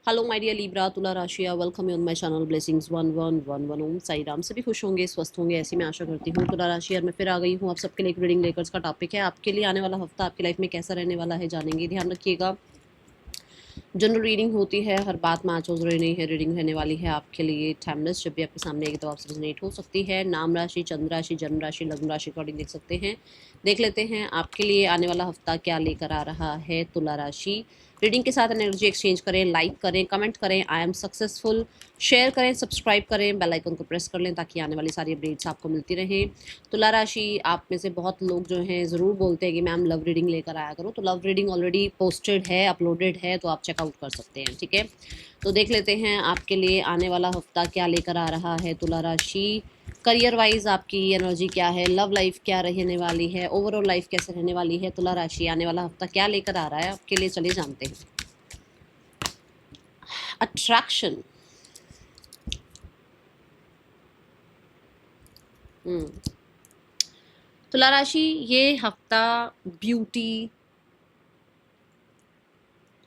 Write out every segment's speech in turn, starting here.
Hello my dear Libra तुला राशिया, welcome you on my channel blessings 1111 Om Sai Ram. सभी खुश होंगे, स्वस्थ होंगे, ऐसी मैं आशा करती हूँ। तुला राशिया मैं फिर आ गई हूँ आप सबके लिए एक रीडिंग लेकर। इसका टॉपिक है आपके लिए आने वाला हफ्ता आपकी लाइफ में कैसा रहने वाला है, जानेंगे। ध्यान रखिएगा, जनरल रीडिंग होती है, हर बात मैच हो रही नहीं है। रीडिंग रहने वाली है आपके लिए टाइमलेस, जब भी आपके सामने आएगी तो आपसे रिजोनेट हो सकती है। नाम राशि, चंद्र राशि, जन्म राशि, लग्न राशि अकॉर्डिंग देख सकते हैं। देख लेते हैं आपके लिए आने वाला हफ्ता क्या लेकर आ रहा है तुला राशि। रीडिंग के साथ एनर्जी एक्सचेंज करें, लाइक करें, कमेंट करें, आई एम सक्सेसफुल, शेयर करें, सब्सक्राइब करें, बेल आइकन को प्रेस कर लें ताकि आने वाली सारी अपडेट्स आपको मिलती रहें। तुला राशि, आप में से बहुत लोग जो हैं ज़रूर बोलते हैं कि मैम लव रीडिंग लेकर आया करो, तो लव रीडिंग ऑलरेडी पोस्टेड है, अपलोडेड है, तो आप चेकआउट कर सकते हैं। ठीक है, तो देख लेते हैं आपके लिए आने वाला हफ्ता क्या लेकर आ रहा है तुला राशि। करियर वाइज आपकी एनर्जी क्या है, लव लाइफ क्या रहने वाली है, ओवरऑल लाइफ कैसे रहने वाली है, तुला राशि आने वाला हफ्ता क्या लेकर आ रहा है आपके लिए, चलिए जानते हैं। अट्रैक्शन, तुला राशि ये हफ्ता ब्यूटी,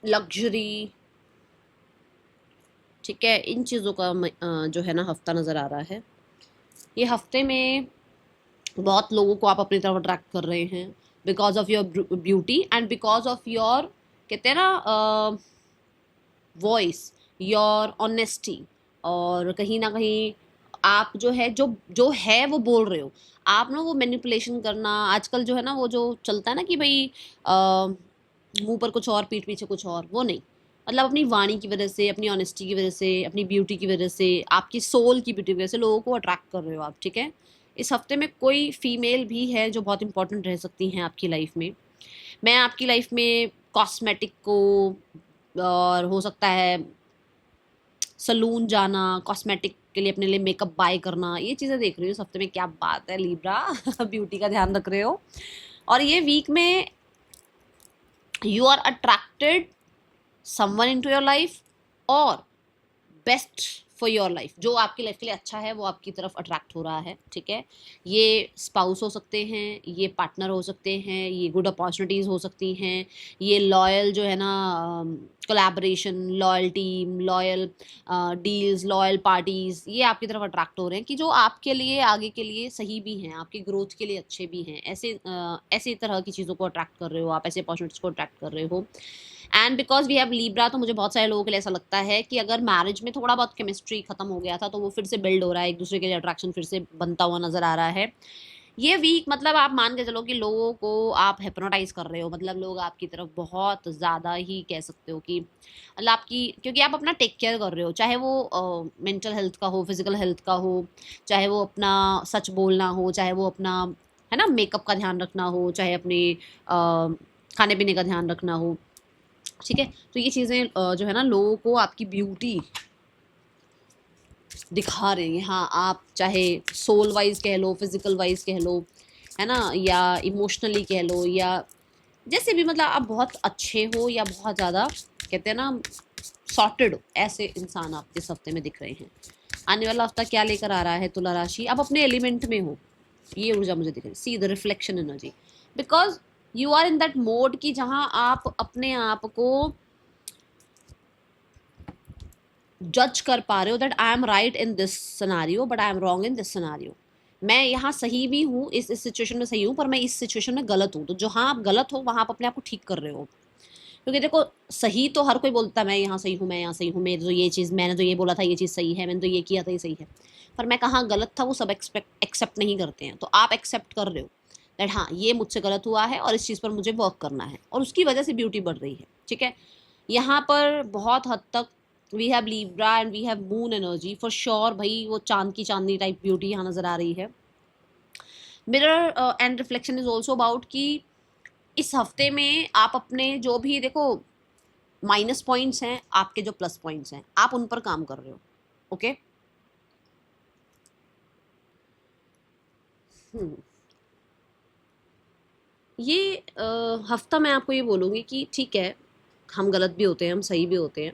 लग्जरी, ठीक है, इन चीज़ों का जो है ना हफ्ता नज़र आ रहा है। ये हफ्ते में बहुत लोगों को आप अपनी तरफ अट्रैक्ट कर रहे हैं because of your beauty and because of your, कहते हैं ना, वॉइस, योर ऑनेस्टी। और कहीं ना कहीं आप जो है जो जो है वो बोल रहे हो। आप ना वो मैनिपुलेशन करना आजकल जो है ना, वो जो चलता है ना कि भाई मुंह पर कुछ और पीठ पीछे कुछ और, वो नहीं। मतलब अपनी वाणी की वजह से, अपनी ऑनेस्टी की वजह से, अपनी ब्यूटी की वजह से, आपकी सोल की ब्यूटी की वजह से लोगों को अट्रैक्ट कर रहे हो आप। ठीक है, इस हफ्ते में कोई फीमेल भी है जो बहुत इंपॉर्टेंट रह सकती हैं आपकी लाइफ में। मैं आपकी लाइफ में कॉस्मेटिक को, और हो सकता है सलून जाना, कॉस्मेटिक के लिए अपने लिए मेकअप बाय करना, ये चीज़ें देख रही हूँ इस हफ्ते में। क्या बात है लीब्रा ब्यूटी का ध्यान रख रहे हो। और ये वीक में you are attracted someone into your life, और बेस्ट फॉर योर लाइफ, जो आपकी लाइफ के लिए अच्छा है वो आपकी तरफ अट्रैक्ट हो रहा है। ठीक है, ये स्पाउस हो सकते हैं, ये पार्टनर हो सकते हैं, ये गुड अपॉर्चुनिटीज़ हो सकती हैं, ये लॉयल जो है ना, collaboration, loyal team, loyal deals, loyal parties, ये आपकी तरफ अट्रैक्ट हो रहे हैं कि जो आपके लिए आगे के लिए सही भी हैं, आपकी ग्रोथ के लिए अच्छे भी हैं। ऐसे तरह की चीज़ों को अट्रैक्ट कर रहे हो आप, ऐसे अपॉर्चुनिटीज़ को अट्रैक्ट कर रहे हो। And because we have Libra, तो मुझे बहुत सारे लोगों के लिए ऐसा लगता है कि अगर मैरिज में थोड़ा बहुत केमिस्ट्री खत्म हो गया था तो वो फिर से बिल्ड हो रहा है, एक दूसरे के लिए अट्रैक्शन फिर से बनता हुआ नजर आ रहा है। ये वीक मतलब आप मान के चलो कि लोगों को आप हिप्नोटाइज कर रहे हो, मतलब लोग आपकी तरफ बहुत ज़्यादा ही कह सकते हो कि मतलब आपकी, क्योंकि आप अपना टेक केयर कर रहे हो, चाहे वो मेंटल हेल्थ का हो, फिजिकल हेल्थ का हो, चाहे वो अपना सच बोलना हो, चाहे वो अपना है ना मेकअप का ध्यान रखना हो, चाहे अपने खाने पीने का ध्यान रखना हो। ठीक है, तो ये चीज़ें जो है ना लोगों को आपकी ब्यूटी दिखा रहे हैं। हाँ, आप चाहे सोल वाइज कह लो, फिजिकल वाइज कह लो, है ना, या इमोशनली कह लो, या जैसे भी, मतलब आप बहुत अच्छे हो या बहुत ज़्यादा, कहते हैं ना, सॉर्टेड हो, ऐसे इंसान आप इस हफ्ते में दिख रहे हैं। आने वाला हफ्ता क्या लेकर आ रहा है तुला राशि, आप अपने एलिमेंट में हो, ये ऊर्जा मुझे दिख रही है। See the reflection energy, because you are in that mode कि जहाँ आप अपने आप को जज कर पा रहे हो that I am right in this scenario but I am wrong in this scenario. मैं यहाँ सही भी हूँ, इस सिचुएशन में सही हूँ, पर मैं इस सिचुएशन में गलत हूँ। तो जहाँ आप गलत हो वहाँ आप अपने आप को ठीक कर रहे हो। क्योंकि देखो, सही तो हर कोई बोलता है मैं यहाँ सही हूँ, मैं यहाँ सही हूँ, मेरी तो ये चीज़, मैंने तो ये बोला था ये चीज़ सही है, मैंने तो ये किया था ये सही है। पर मैं कहाँ गलत था वो सब एक्सेप्ट नहीं करते हैं। तो आप एक्सेप्ट कर रहे हो दैट हाँ ये मुझसे गलत हुआ है और इस चीज़ पर मुझे वर्क करना है, और उसकी वजह से ब्यूटी बढ़ रही है। ठीक है, यहाँ पर बहुत हद तक we have Libra and we have moon energy for sure. भाई वो चांद की चांदनी टाइप ब्यूटी यहाँ नज़र आ रही है। Mirror and reflection is also about कि इस हफ्ते में आप अपने जो भी, देखो, माइनस पॉइंट्स हैं, आपके जो प्लस पॉइंट्स हैं, आप उन पर काम कर रहे हो। ओके, ये हफ्ता मैं आपको ये बोलूँगी कि ठीक है, हम गलत भी होते हैं, हम सही भी होते हैं,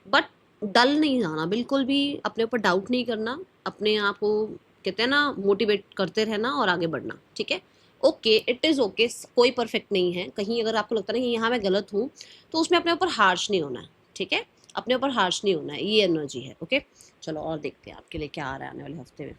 बट डल नहीं जाना, बिल्कुल भी अपने ऊपर डाउट नहीं करना, अपने आप को, कहते हैं ना, मोटिवेट करते रहना और आगे बढ़ना। ठीक है, ओके, इट इज़ ओके, कोई परफेक्ट नहीं है। कहीं अगर आपको लगता है कि यहाँ मैं गलत हूँ तो उसमें अपने ऊपर हार्श नहीं होना है। ठीक है, अपने ऊपर हार्श नहीं होना है, ये एनर्जी है। ओके, चलो और देखते हैं आपके लिए क्या आ रहा है आने वाले हफ्ते में।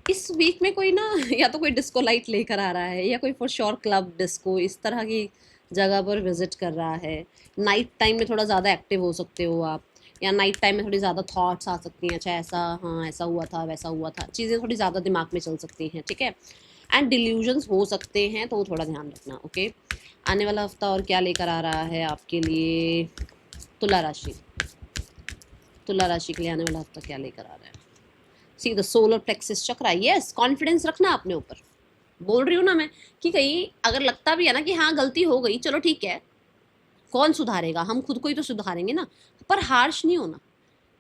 इस वीक में कोई ना या तो कोई डिस्को लाइट लेकर आ रहा है, या कोई फॉर श्योर क्लब डिस्को इस तरह की जगह पर विजिट कर रहा है। नाइट टाइम में थोड़ा ज़्यादा एक्टिव हो सकते हो आप, या नाइट टाइम में थोड़ी ज़्यादा थॉट्स आ सकती हैं, अच्छा ऐसा, हाँ ऐसा हुआ था, वैसा हुआ था, चीज़ें थोड़ी ज़्यादा दिमाग में चल सकती हैं, ठीक है। एंड डिल्यूजन्स हो सकते हैं, तो वो थोड़ा ध्यान रखना। ओके, आने वाला हफ्ता और क्या लेकर आ रहा है आपके लिए तुला राशि। तुला राशि के लिए आने वाला हफ्ता क्या लेकर आ रहा है? सी द सोलर प्लेक्सिस चक्र। यस, कॉन्फिडेंस रखना अपने ऊपर। बोल रही हूँ ना मैं कि कहीं अगर लगता भी है ना कि हाँ गलती हो गई, चलो ठीक है, कौन सुधारेगा, हम खुद को ही तो सुधारेंगे ना, पर हार्श नहीं होना,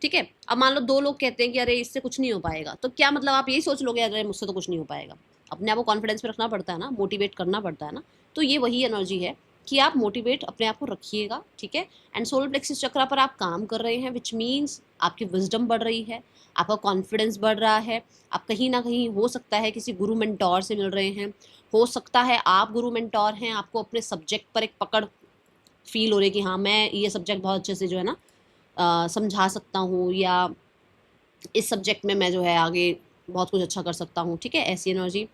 ठीक है। अब मान लो दो लोग कहते हैं कि अरे इससे कुछ नहीं हो पाएगा, तो क्या मतलब आप यही सोच लोगे अरे मुझसे तो कुछ नहीं हो पाएगा? अपने आप को कॉन्फिडेंस में रखना पड़ता है ना, मोटिवेट करना पड़ता है ना। तो ये वही एनर्जी है कि आप मोटिवेट अपने आप को रखिएगा, ठीक है। एंड सोलर प्लेक्सिस चक्र पर आप काम कर रहे हैं, विच मीन्स आपकी विजडम बढ़ रही है, आपका कॉन्फिडेंस बढ़ रहा है। आप कहीं ना कहीं हो सकता है किसी गुरु मेंटोर से मिल रहे हैं, हो सकता है आप गुरु मेंटोर हैं, आपको अपने सब्जेक्ट पर एक पकड़ फील हो रही है कि हाँ मैं ये सब्जेक्ट बहुत अच्छे से जो है ना समझा सकता हूँ, या इस सब्जेक्ट में मैं जो है आगे बहुत कुछ अच्छा कर सकता हूँ, ठीक है, ऐसी energy.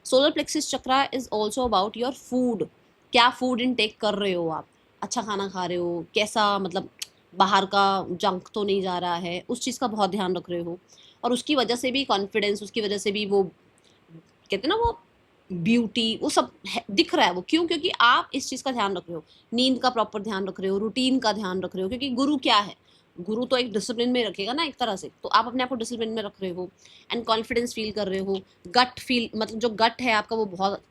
Solar plexus chakra is also about your food. क्या फूड इनटेक कर रहे हो आप, अच्छा खाना खा रहे हो, कैसा, मतलब बाहर का जंक तो नहीं जा रहा है, उस चीज़ का बहुत ध्यान रख रहे हो। और उसकी वजह से भी कॉन्फिडेंस, उसकी वजह से भी वो कहते हैं ना वो ब्यूटी, वो सब दिख रहा है। वो क्यों? क्योंकि आप इस चीज़ का ध्यान रख रहे हो, नींद का प्रॉपर ध्यान रख रहे हो, रूटीन का ध्यान रख रहे हो, क्योंकि गुरु क्या है, गुरु तो एक डिसिप्लिन में रखेगा ना एक तरह से, तो आप अपने आप को डिसिप्लिन में रख रहे हो एंड कॉन्फिडेंस फील कर रहे हो। गट फील, मतलब जो गट है आपका वो बहुत,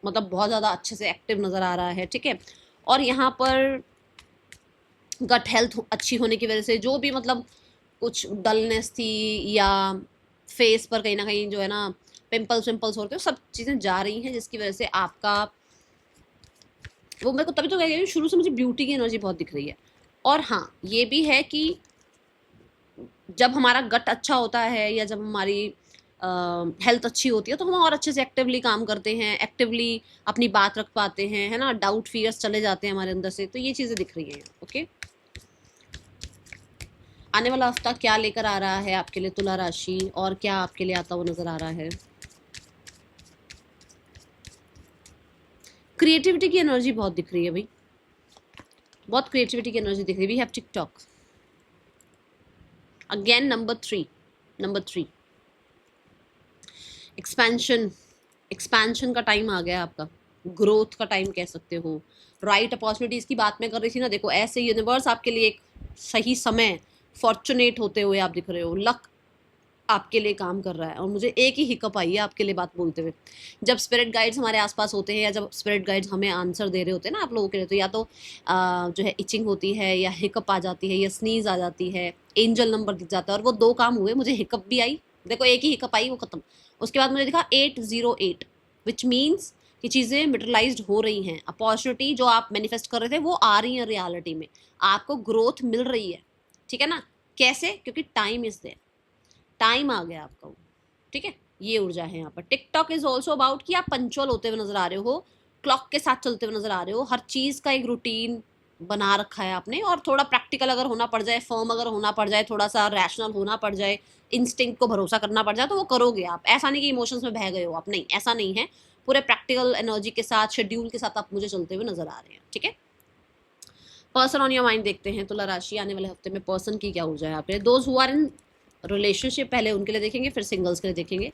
मतलब बहुत ज़्यादा अच्छे से एक्टिव नज़र आ रहा है, ठीक है। और यहाँ पर गट हेल्थ अच्छी होने की वजह से जो भी मतलब कुछ डलनेस थी, या फेस पर कहीं ना कहीं जो है ना पिंपल्स विम्पल्स होते हैं, सब चीज़ें जा रही हैं, जिसकी वजह से आपका वो, मेरे को तभी तो कह रही हूँ शुरू से मुझे ब्यूटी की एनर्जी बहुत दिख रही है। और हाँ ये भी है कि जब हमारा गट अच्छा होता है, या जब हमारी हेल्थ अच्छी होती है, तो हम और अच्छे से एक्टिवली काम करते हैं, एक्टिवली अपनी बात रख पाते हैं, है ना, डाउट फियर्स चले जाते हैं हमारे अंदर से, तो ये चीज़ें दिख रही हैं। ओके, आने वाला हफ्ता क्या लेकर आ रहा है आपके लिए तुला राशि, और क्या आपके लिए आता हुआ नजर आ रहा है? क्रिएटिविटी की एनर्जी बहुत दिख रही है भाई, बहुत क्रिएटिविटी की एनर्जी दिख रही है। We have TikTok again, number 3 expansion. Expansion का टाइम आ गया आपका, ग्रोथ का टाइम कह सकते हो। राइट अपॉर्चुनिटीज़ की बात मैं कर रही थी ना, देखो ऐसे यूनिवर्स आपके लिए एक सही समय, फॉर्चुनेट होते हुए आप दिख रहे हो, लक आपके लिए काम कर रहा है। और मुझे एक ही हिकअप आई है आपके लिए बात बोलते हुए, जब स्पिरिट गाइड्स हमारे आसपास होते हैं, या जब स्पिरिट गाइड्स हमें आंसर दे रहे होते हैं ना आप लोगों के लिए, तो या तो जो है इचिंग होती है, या हिकअप आ जाती है, या स्नीज आ जाती है, एंजल नंबर दिख जाता है। और वो दो काम हुए, मुझे हिकअप भी आई, देखो एक ही हिकअप आई, वो खत्म। उसके बाद मुझे दिखा 808, विच मीन्स कि चीज़ें मटेरियलाइज्ड हो रही हैं, अपॉर्चुनिटी जो आप मैनिफेस्ट कर रहे थे वो आ रही हैं रियलिटी में, आपको ग्रोथ मिल रही है, ठीक है ना। कैसे? क्योंकि टाइम इज देयर, टाइम आ गया आपका वो, ठीक है। ये ऊर्जा है यहाँ पर। टिकटॉक इज ऑल्सो अबाउट कि आप पंचुअल होते हुए नजर आ रहे हो, क्लॉक के साथ चलते हुए नजर आ रहे हो, हर चीज़ का एक रूटीन बना रखा है आपने। और थोड़ा प्रैक्टिकल अगर होना पड़ जाए, फर्म अगर होना पड़ जाए, थोड़ा सा रैशनल होना पड़ जाए, इंस्टिंक्ट को भरोसा करना पड़ जाए, तो वो करोगे आप। ऐसा नहीं कि इमोशंस में बह गए हो आप, नहीं, ऐसा नहीं है। पूरे प्रैक्टिकल एनर्जी के साथ, शेड्यूल के साथ आप मुझे चलते हुए नजर आ रहे हैं, ठीक है। पर्सन ऑन योर माइंड देखते हैं तुला राशि, आने वाले हफ्ते में पर्सन की क्या ऊर्जा है आपके लिए। Those who are in relationship, पहले उनके लिए देखेंगे, फिर सिंगल्स के लिए देखेंगे।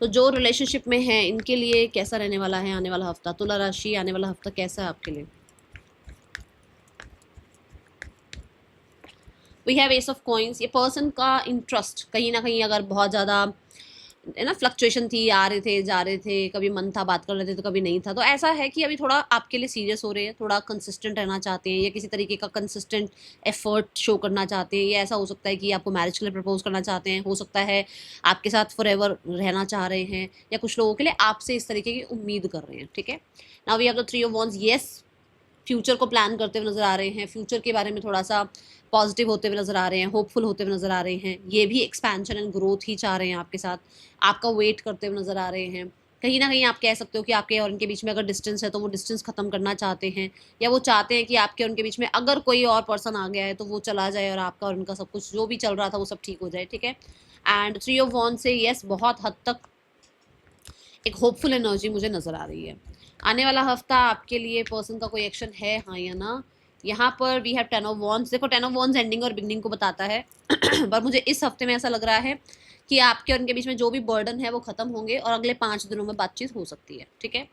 तो जो रिलेशनशिप में है इनके लिए कैसा रहने वाला है आने वाला हफ्ता, तुला राशि आने वाला हफ्ता कैसा है आपके लिए? We have ace of coins. ये पर्सन का इंटरेस्ट कहीं ना कहीं अगर बहुत ज़्यादा है ना, फ्लक्चुएशन थी, आ रहे थे जा रहे थे, कभी मन था बात कर रहे थे तो कभी नहीं था, तो ऐसा है कि अभी थोड़ा आपके लिए सीरियस हो रहे हैं, थोड़ा कंसिस्टेंट रहना चाहते हैं, या किसी तरीके का कंसिस्टेंट एफर्ट शो करना चाहते हैं। या ऐसा हो सकता है कि आपको मैरिज के लिए प्रपोज करना चाहते हैं, हो सकता है आपके साथ फॉर एवर रहना चाह रहे हैं, या कुछ लोगों के लिए आपसे इस तरीके की उम्मीद कर रहे हैं, ठीक है। Now we have the 3 of Wands। Yes, future को प्लान करते हुए नजर आ रहे हैं, फ्यूचर के बारे में थोड़ा सा पॉजिटिव होते हुए नजर आ रहे हैं, होपफुल होते हुए नजर आ रहे हैं। ये भी एक्सपेंशन एंड ग्रोथ ही चाह रहे हैं आपके साथ, आपका वेट करते हुए नजर आ रहे हैं। कहीं ना कहीं आप कह सकते हो कि आपके और उनके बीच में अगर डिस्टेंस है तो वो डिस्टेंस खत्म करना चाहते हैं, या वो चाहते हैं कि आपके और उनके बीच में अगर कोई और पर्सन आ गया है तो वो चला जाए और आपका और उनका सब कुछ जो भी चल रहा था वो सब ठीक हो जाए, ठीक है। एंड 3 ऑफ वॉन्ड्स से यस, बहुत हद तक एक होपफुल एनर्जी मुझे नज़र आ रही है। आने वाला हफ्ता आपके लिए पर्सन का कोई एक्शन है, हाँ या ना। यहाँ पर वी हैव 10 ऑफ वॉन्ड्स। देखो 10 ऑफ वॉन्ड्स एंडिंग और बिगनिंग को बताता है पर मुझे इस हफ्ते में ऐसा लग रहा है कि आपके और उनके बीच में जो भी बर्डन है वो खत्म होंगे और अगले 5 दिनों में बातचीत हो सकती है, ठीक है।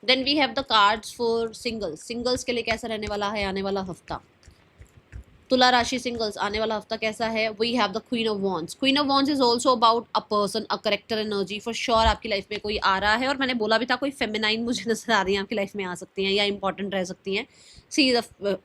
Then we have the cards for singles. Singles के लिए कैसा रहने वाला है आने वाला हफ्ता। तुला राशि सिंगल्स, आने वाला हफ्ता कैसा है। We have the queen of wands. Queen of wands is also about a person, a character energy. For sure आपकी लाइफ में कोई आ रहा है, और मैंने बोला भी था कोई फेमिनाइन मुझे नजर आ रही है आपकी लाइफ में आ सकती हैं या इंपॉर्टेंट रह सकती हैं। See the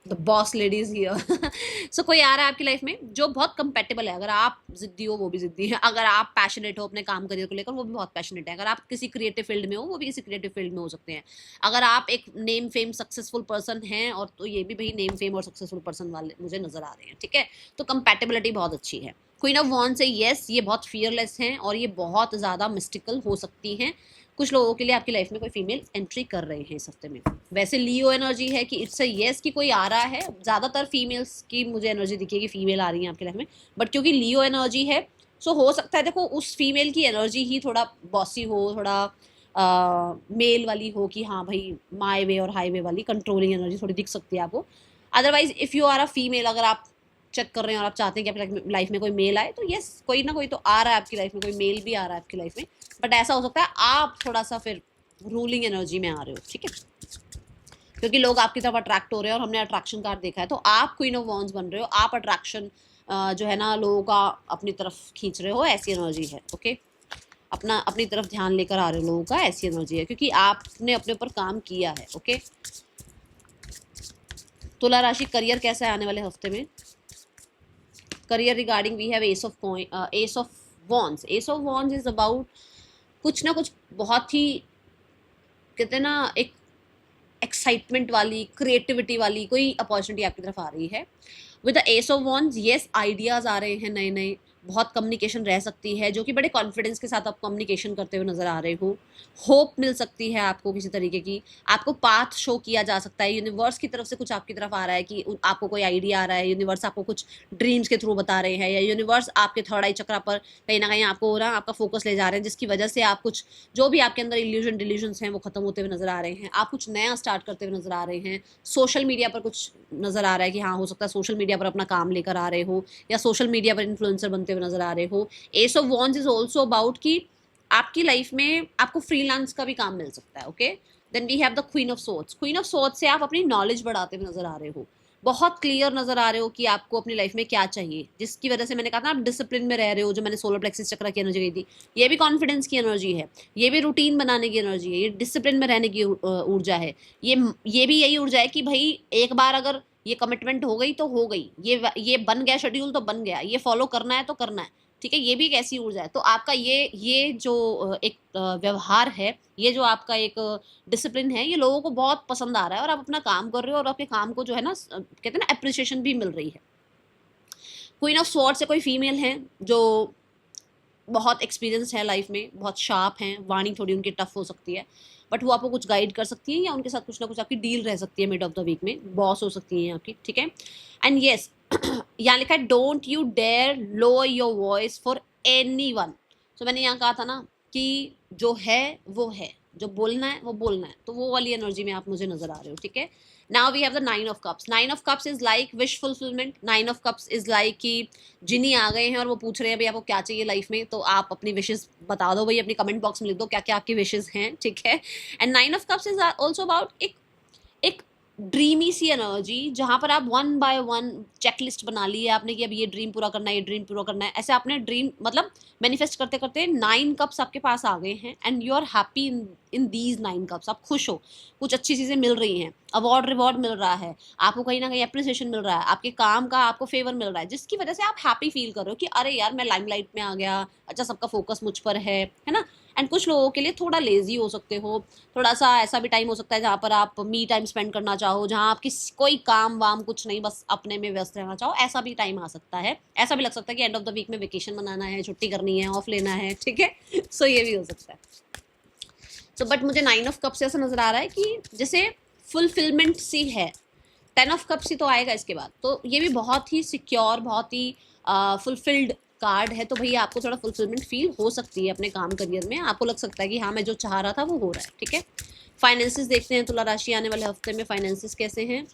boss ladies here. So कोई आ रहा है आपकी लाइफ में जो बहुत कंपेटेबल है। अगर आप जिद्दी हो वो भी जिद्दी है, अगर आप पैशनेट हो अपने काम करियर को लेकर वो भी बहुत पैशनेट है, अगर आप किसी क्रिएटिव फील्ड में हो वो भी किसी क्रिएटिव फील्ड में हो सकते हैं, अगर आप एक नेम फेम सक्सेसफुल पर्सन हैं और तो ये भी भाई नेम फेम और सक्सेसफुल पर्सन वाले मुझे नजर आ रहे हैं, ठीक है। तो कंपैटिबिलिटी बहुत अच्छी है। क्वीन ऑफ वॉन्ड से यस, ये बहुत फियरलेस हैं और ये बहुत ज़्यादा मिस्टिकल हो सकती हैं। कुछ लोगों के लिए आपकी लाइफ में कोई फीमेल एंट्री कर रहे हैं इस हफ्ते में। वैसे लियो एनर्जी है कि इट्स अ यस कि कोई आ रहा है, ज़्यादातर फीमेल्स की मुझे एनर्जी दिखी है कि फीमेल आ रही है आपकी लाइफ में, बट क्योंकि लियो एनर्जी है सो हो सकता है देखो उस फीमेल की एनर्जी ही थोड़ा बॉसी हो, थोड़ा मेल वाली हो कि हाँ भाई माई वे और हाईवे वाली कंट्रोलिंग एनर्जी थोड़ी दिख सकती है आपको। Otherwise if you are a female, अगर आप चेक कर रहे हैं और आप चाहते हैं कि आपकी लाइफ में कोई मेल आए तो यस, कोई ना कोई तो आ रहा है आपकी लाइफ में, कोई मेल भी आ रहा है आपकी लाइफ में, बट ऐसा हो सकता है आप थोड़ा सा फिर रूलिंग एनर्जी में आ रहे हो, ठीक है, क्योंकि लोग आपकी तरफ अट्रैक्ट हो रहे हैं और हमने अट्रैक्शन कार्ड देखा है, तो आप क्वीन ऑफ वॉन्ड्स बन रहे हो, आप अट्रैक्शन जो है ना लोगों का अपनी तरफ खींच रहे हो, ऐसी एनर्जी है, ओके। अपनी तरफ ध्यान लेकर आ रहे हो लोगों का, ऐसी एनर्जी है क्योंकि आपने अपने ऊपर काम किया है, ओके। तुला राशि, करियर कैसा है आने वाले हफ्ते में। Career regarding we have ace of wands. Ace of wands is about कुछ ना कुछ बहुत ही, कहते हैं ना, एक एक्साइटमेंट वाली, क्रिएटिविटी वाली कोई अपॉर्चुनिटी आपकी तरफ आ रही है। With the ace of wands yes, ideas आ रहे हैं नए नए, बहुत कम्युनिकेशन रह सकती है जो कि बड़े कॉन्फिडेंस के साथ आप कम्युनिकेशन करते हुए नजर आ रहे हो। होप मिल सकती है आपको किसी तरीके की, आपको पाथ शो किया जा सकता है, यूनिवर्स की तरफ से कुछ आपकी तरफ आ रहा है कि आपको कोई आइडिया आ रहा है, यूनिवर्स आपको कुछ ड्रीम्स के थ्रू बता रहे हैं, या यूनिवर्स आपके थर्ड आई चक्रा पर कहीं ना कहीं आपको ना आपका फोकस ले जा रहे हैं, जिसकी वजह से आप कुछ जो भी आपके अंदर इल्यूजन डिल्यूजन्स हैं वो खत्म होते हुए नजर आ रहे हैं, आप कुछ नया स्टार्ट करते हुए नजर आ रहे हैं। सोशल मीडिया पर कुछ नजर आ रहा है कि हाँ हो सकता है सोशल मीडिया पर अपना काम लेकर आ रहे हो या सोशल मीडिया पर इन्फ्लुएंसर बनते हुए नजर आ रहे हो। S of wands is also about कि आपकी लाइफ में आपको फ्रीलांस का भी काम मिल सकता है, okay. Then we have the queen of swords. Queen of swords से आप अपनी नॉलेज बढ़ाते हुए नजर आ रहे हो, बहुत क्लियर नजर आ रहे हो कि आपको अपनी लाइफ में क्या चाहिए, जिसकी वजह से मैंने कहा था आप डिसिप्लिन में रह रहे हो, जो मैंने सोलर प्लेक्सिस चक्र की एनर्जी गई थी, ये भी कॉन्फिडेंस की एनर्जी है, ये भी रूटीन बनाने की एनर्जी है, ये डिसिप्लिन में रहने की ऊर्जा है, ये भी यही ऊर्जा है कि भाई एक बार अगर ये कमिटमेंट हो गई तो हो गई, ये बन गया शेड्यूल तो बन गया, ये फॉलो करना है तो करना है, ठीक है। ये भी एक ऐसी ऊर्जा है। तो आपका ये जो एक व्यवहार है, ये जो आपका एक डिसिप्लिन है, ये लोगों को बहुत पसंद आ रहा है और आप अपना काम कर रहे हो और आपके काम को जो है ना कहते हैं ना अप्रिसिएशन भी मिल रही है। क्वीन ऑफ स्वॉर्ड से कोई फीमेल है जो बहुत एक्सपीरियंस है लाइफ में, बहुत शार्प हैं, वाणी थोड़ी उनकी टफ हो सकती है, बट वो आपको कुछ गाइड कर सकती है या उनके साथ कुछ ना कुछ आपकी डील रह सकती है, मिड ऑफ द वीक में बॉस हो सकती है आपकी, ठीक है। एंड येस, यहाँ लिखा है don't you dare lower your voice for anyone. So मैंने यहाँ कहा था ना कि जो है वो है, जो बोलना है वो बोलना है, तो वो वाली एनर्जी में आप मुझे नजर आ रहे हो, ठीक है। Now we have the 9 of cups. 9 of cups is like wish fulfilment. 9 of cups is like कि जिनी आ गए हैं और वो पूछ रहे हैं भाई आपको क्या चाहिए लाइफ में, तो आप अपनी विशेस बता दो भाई, अपनी कमेंट बॉक्स में लिख दो क्या क्या आपकी विशेस हैं, ठीक है। And 9 of cups is also about एक ड्रीमी सी एनर्जी, जहां पर आप 1 बाय 1 चेकलिस्ट बना ली है आपने कि अब ये ड्रीम पूरा करना है, ये ड्रीम पूरा करना है, ऐसे आपने ड्रीम मतलब मैनिफेस्ट करते करते 9 कप्स आपके पास आ गए हैं and you are happy in these 9 cups. आप खुश हो, कुछ अच्छी चीज़ें मिल रही हैं, अवार्ड रिवॉर्ड मिल रहा है आपको, कहीं ना कहीं अप्रिसिएशन मिल रहा है, आपके काम का आपको फेवर मिल रहा है, जिसकी वजह से आप हैप्पी फील कर रहे हो कि अरे यार मैं लाइमलाइट में आ गया, अच्छा सबका फोकस मुझ पर है ना। एंड कुछ लोगों के लिए थोड़ा लेजी हो सकते हो, थोड़ा सा ऐसा भी टाइम हो सकता है जहाँ पर आप मी टाइम स्पेंड करना चाहो, जहाँ आप कोई काम वाम कुछ नहीं, बस अपने में व्यस्त रहना चाहो, ऐसा भी टाइम आ सकता है। ऐसा भी लग सकता है कि एंड ऑफ द वीक में वेकेशन मनाना है, छुट्टी करनी है, ऑफ लेना है, ठीक है। सो ये भी हो सकता है। सो बट मुझे 9 ऑफ कप्स से ऐसा नज़र आ रहा है कि जैसे फुलफिलमेंट सी है। 10 ऑफ कप्स ही तो आएगा इसके बाद, तो ये भी बहुत ही सिक्योर, बहुत ही फुलफिल्ड कार्ड है। तो भैया आपको थोड़ा फुलफिलमेंट फील हो सकती है अपने काम करियर में, आपको लग सकता है कि हाँ मैं जो चाह रहा था वो हो रहा है, ठीक है। फाइनेंसेस देखते हैं तुला राशि आने वाले हफ्ते में फाइनेंसेस कैसे हैं।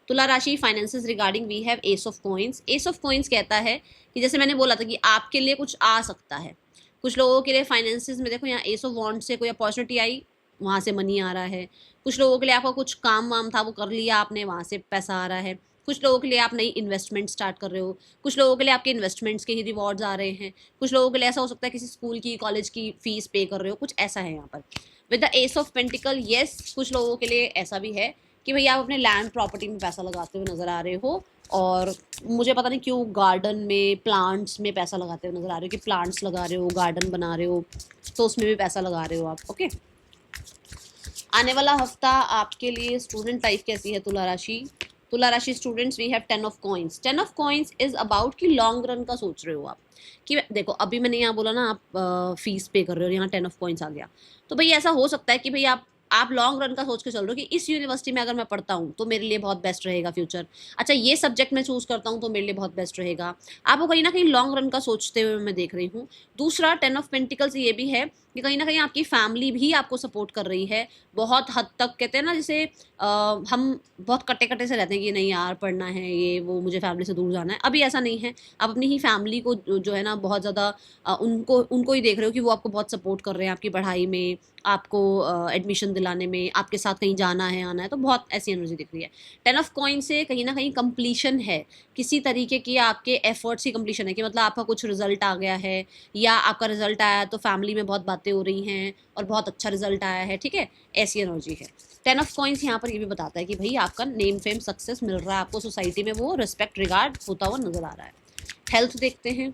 तुला राशि finances regarding we have ace of coins. Ace of coins कहता है कि जैसे मैंने बोला था कि आपके लिए कुछ आ सकता है, कुछ लोगों के लिए फाइनेंसेस में देखो यहाँ एस ऑफ वॉन्ड से कोई अपॉर्चुनिटी आई, वहाँ से मनी आ रहा है। कुछ लोगों के लिए आपका कुछ काम वाम था वो कर लिया आपने, वहाँ से पैसा आ रहा है। कुछ लोगों के लिए आप नई इन्वेस्टमेंट स्टार्ट कर रहे हो, कुछ लोगों के लिए आपके इन्वेस्टमेंट्स के ही रिवॉर्ड्स आ रहे हैं, कुछ लोगों के लिए ऐसा हो सकता है किसी स्कूल की कॉलेज की फीस पे कर रहे हो, कुछ ऐसा है यहाँ पर। With the ace of pentacle, yes कुछ लोगों के लिए ऐसा भी है कि भैया आप अपने लैंड प्रॉपर्टी में पैसा लगाते हुए नज़र आ रहे हो, और मुझे पता नहीं क्यों गार्डन में प्लांट्स में पैसा लगाते हुए नज़र आ रहे हो, कि प्लांट्स लगा रहे हो, गार्डन बना रहे हो, तो उसमें भी पैसा लगा रहे हो आप, ओके। आने वाला हफ्ता आपके लिए स्टूडेंट लाइफ कैसी है तुला राशि। तुला राशि students we have 10 of coins. 10 of coins is about कि लॉन्ग रन का सोच रहे हो आप, कि देखो अभी मैंने यहाँ बोला ना आप फीस पे कर रहे हो, यहाँ 10 ऑफ कॉइंस आ गया, तो भाई ऐसा हो सकता है कि भाई आप लॉन्ग रन का सोच के चल रहे हो कि इस यूनिवर्सिटी में अगर मैं पढ़ता हूँ तो मेरे लिए बहुत बेस्ट रहेगा फ्यूचर। अच्छा ये सब्जेक्ट मैं चूज करता हूँ तो मेरे लिए बहुत बेस्ट रहेगा। आपको कहीं ना कहीं लॉन्ग रन का सोचते हुए मैं देख रही हूँ। दूसरा 10 ऑफ पेंटिकल्स ये भी है कि कहीं ना कहीं आपकी फैमिली भी आपको सपोर्ट कर रही है बहुत हद तक। कहते हैं ना जैसे हम बहुत कटे कटे से रहते हैं कि नहीं यार पढ़ना है ये वो, मुझे फैमिली से दूर जाना है, अभी ऐसा नहीं है। आप अपनी ही फैमिली को जो है ना बहुत ज़्यादा उनको उनको ही देख रहे हो कि वो आपको बहुत सपोर्ट कर रहे हैं आपकी पढ़ाई में, आपको एडमिशन दिलाने में, आपके साथ कहीं जाना है आना है, तो बहुत ऐसी एनर्जी दिख रही है। 10 ऑफ कॉइन से कहीं ना कहीं कंप्लीशन है, किसी तरीके की आपके एफर्ट्स की कंप्लीशन है, कि मतलब आपका कुछ रिजल्ट आ गया है या आपका रिजल्ट आया तो फैमिली में बहुत बातें हो रही हैं और बहुत अच्छा रिजल्ट आया है, ठीक है, ऐसी एनर्जी है। 10 ऑफ कॉइंस यहाँ पर ये भी बताता है कि भाई आपका नेम फेम सक्सेस मिल रहा है, आपको सोसाइटी में वो रिस्पेक्ट रिगार्ड होता हुआ नजर आ रहा है। हेल्थ देखते हैं।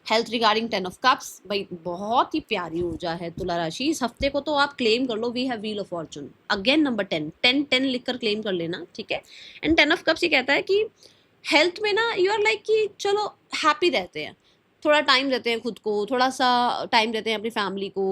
हेल्थ रिगार्डिंग 10 ऑफ कप्स, भाई बहुत ही प्यारी ऊर्जा है तुला राशि। इस हफ्ते को तो आप क्लेम कर लो, we have wheel of fortune again number 10 10 10 लिखकर क्लेम कर लेना, ठीक है। एंड 10 ऑफ कप्स ये कहता है कि हेल्थ में ना यू आर लाइक कि चलो हैप्पी रहते हैं, थोड़ा टाइम देते हैं खुद को, थोड़ा सा टाइम देते हैं अपनी फैमिली को,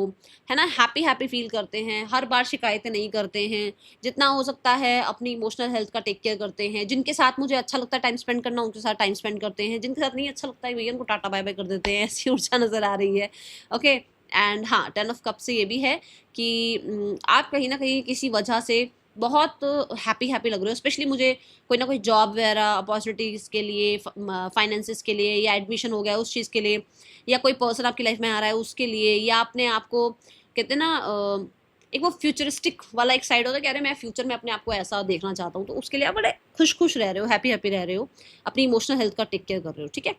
है ना, हैप्पी हैप्पी फील करते हैं, हर बार शिकायतें नहीं करते हैं, जितना हो सकता है अपनी इमोशनल हेल्थ का टेक केयर करते हैं। जिनके साथ मुझे अच्छा लगता है टाइम स्पेंड करना उनके साथ टाइम स्पेंड करते हैं, जिनके साथ नहीं अच्छा लगता है भैया उनको टाटा बाय बाय कर देते हैं, ऐसी ऊर्जा नज़र आ रही है, ओके। एंड हाँ 10 ऑफ कप से ये भी है कि आप कहीं ना कहीं किसी वजह से बहुत हैप्पी हैप्पी लग रहे हो, स्पेशली मुझे कोई ना कोई जॉब वगैरह अपॉर्चुनिटीज़ के लिए, फाइनेंसिस के लिए, या एडमिशन हो गया उस चीज़ के लिए, या कोई पर्सन आपकी लाइफ में आ रहा है उसके लिए, या अपने आप को कहते हैं ना एक वो फ्यूचरिस्टिक वाला एक साइड होता है कि अरे मैं फ्यूचर में अपने आप को ऐसा देखना चाहता हूँ, तो उसके लिए आप बड़े खुश खुश रह रहे हो, हैप्पी हैप्पी रह रहे हो, अपनी इमोशनल हेल्थ का टेक केयर कर रहे हो, ठीक है।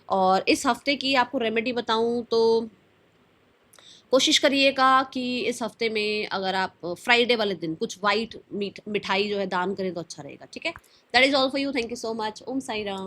और इस हफ्ते की आपको रेमेडी बताऊँ तो कोशिश करिएगा कि इस हफ्ते में अगर आप फ्राइडे वाले दिन कुछ वाइट मिठाई जो है दान करें तो अच्छा रहेगा, ठीक है। That is all for you, thank you so much, Om Sai Ram.